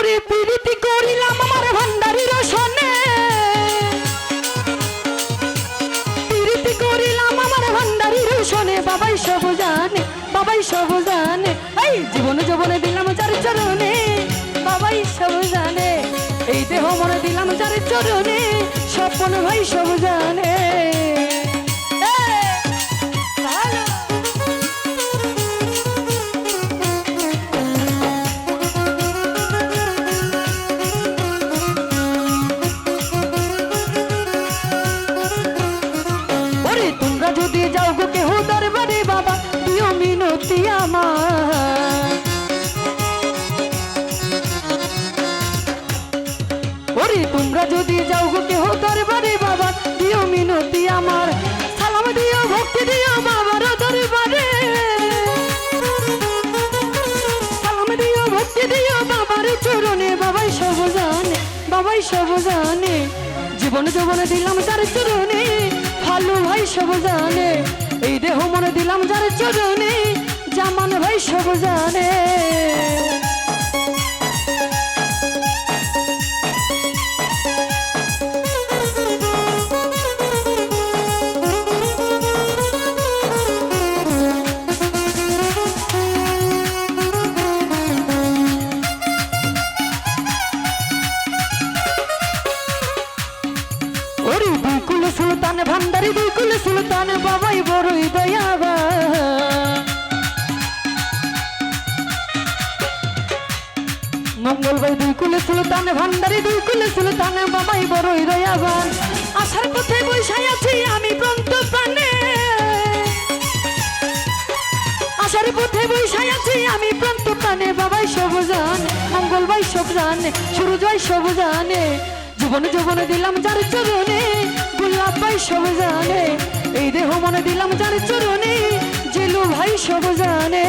ওরে প্রীতি করিলাম আমার ভান্ডারির সনে, প্রীতি করিলাম আমার ভান্ডারির সনে। বাবাই সব জানে, বাবাই সব জানে, এই জীবন যৌবনে দিলাম যার চরণে। বাবাই সব জানে, এই দেহ মনে দিলাম যার চরণে। স্বপন ভাই সব জানে। যদি যাও গো কেহ দরবারে বাবা দিও মিনতি আমার। ওরে তোমরা যদি যাও গো কেহ দরবারে বাবা দিও মিনতি আমার। সালাম দিও ভক্তি দিও বাবার দরবারে, সালাম দিও ভক্তি দিও বাবার চরণে। বাবাই সব জানে, বাবাই সব জানে, জীবন যৌবনে দিলাম যার চরণে। ভালো ভাই সব জানে, এই দেহ মনে দিলাম যার চরণে। জামান ভাই সব জানে। সুলতান ভান্ডারি দুইকুল সুলতান বাবাই বড়ই দয়াবান। মঙ্গল ভাই দুইকুল সুলতান ভান্ডারি দুইকুল সুলতান বাবাই বড়ই দয়াবান। আসার পথে বৈশাই আছি আমি প্রান্ত প্রাণে, আসার পথে বৈশাই আছি আমি প্রান্ত প্রাণে। বাবাই সব জানে, মঙ্গল ভাই সব জানে, সূরজ ভাই সব জানে, জীবন যৌবনে দিলাম যার চরণে। গোলাপ ভাই সব জানে, এই দেহ মনে দিলাম যার চরণে। জেলু ভাই সব জানে।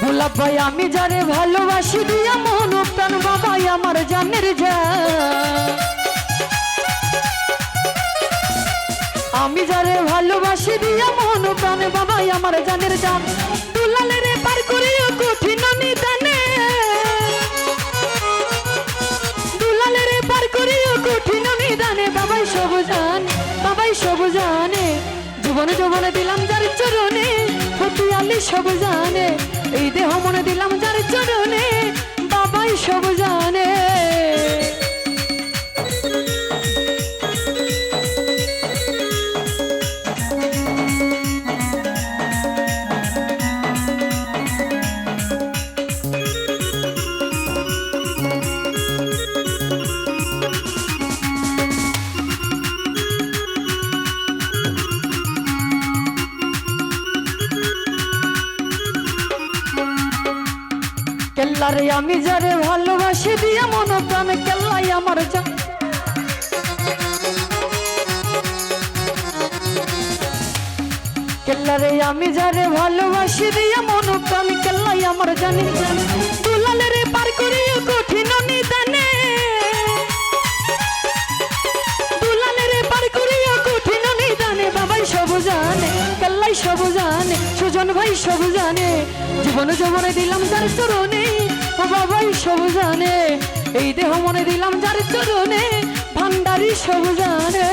গোলাপ ভাই আমি যারে ভালোবাসি দিয়া মন প্রাণ বাবাই আমার জানের জান। আমি যারে ভালোবাসি দিয়া মন প্রাণ বাবাই আমার জানের জান। দুলালের পার করিও কঠিন নিদানে, দুলালের পার করিও কঠিন নিদানে। বাবাই সব জানে, বাবাই সব জানে, জীবন যৌবনে দিলাম যার চরণে। ফটিয়ালি সব জানে, এই দেহ মনে দিলাম যার চরণে। বাবাই সব জানে। কেল্লারে আমি যারে ভালোবাসি দিয়া মন প্রাণ কেল্লাই আমার জান। কেল্লারে আমি যারে ভালোবাসি দিয়া মন প্রাণ কেল্লাই আমার জানি। দুলালের পার করিও কঠিন নিদানে, দুলালের পার করিও কঠিন নিদানে। বাবাই সব জানে, কেল্লাই সব জানে, সুজন ভাই সব জানে, জীবন যৌবনে দিলাম যার চরণে। ও বাবাই সব জানে, এই দেহ মনে দিলাম যার চরণে। ভান্ডারি সব জানে।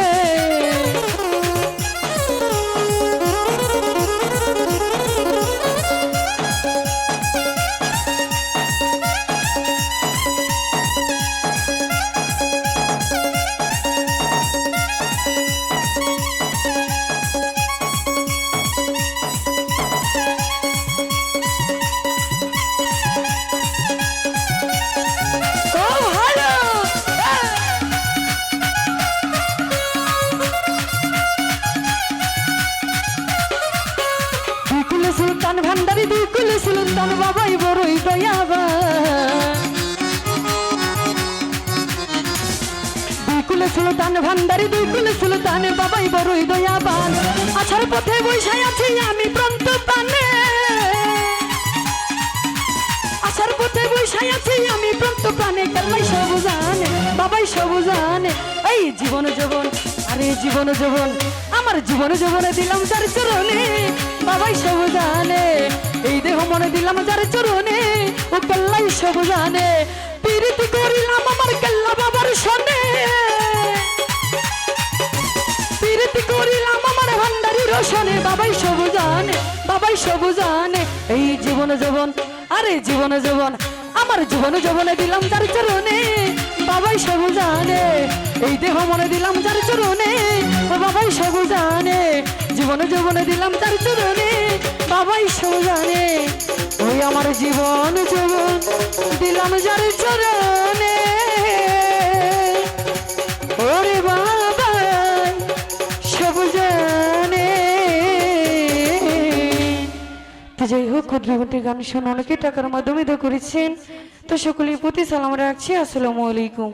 ভান্ডারি দুই কুলে সুলতান বাবাই বড়ই দয়াবান দুই কুলে সুলতান ভান্ডারি দুই কুলে সুলতান বাবাই বড়ই দয়াবান আছার পথে বৈশাই আছি আমি প্রান্ত পানে আছার পথে বৈশাই আছি আমি প্রান্ত প্রাণে কেল্লাই সব জানে বাবাই সব জানে এই জীবন যৌবন আরে জীবন যৌবন আমার জীবন যৌবনে দিলাম যার চরণে বাবাই সব জানে এই দেহ মনে দিলাম যার চরণে ও কেল্লাই সব জানে প্রীতি করিলাম আমার কেল্লা বাবার সনে প্রীতি করিলাম আমার ভান্ডারি রোশনে বাবাই সব জানে বাবাই সব জানে এই জীবন যৌবন আরে জীবন যৌবন আমার জীবন যৌবনে দিলাম যার চরণে বাবাই সব জানে এই দেহ মনে দিলাম যার চরণে ও বাবাই সব জানে জীবন যৌবনে দিলাম যার চরণে বাবাই সব জানে ওই আমার জীবন যৌবন দিলাম যার চরণে ওরে বাবাই সব জানে তো যাই হোক ক্ষুদ্রগণটি গান শুনে অনেকে টাকার মাধ্যমে করেছেন তো সকলের প্রতি সালাম রাখছি আসসালামু আলাইকুম।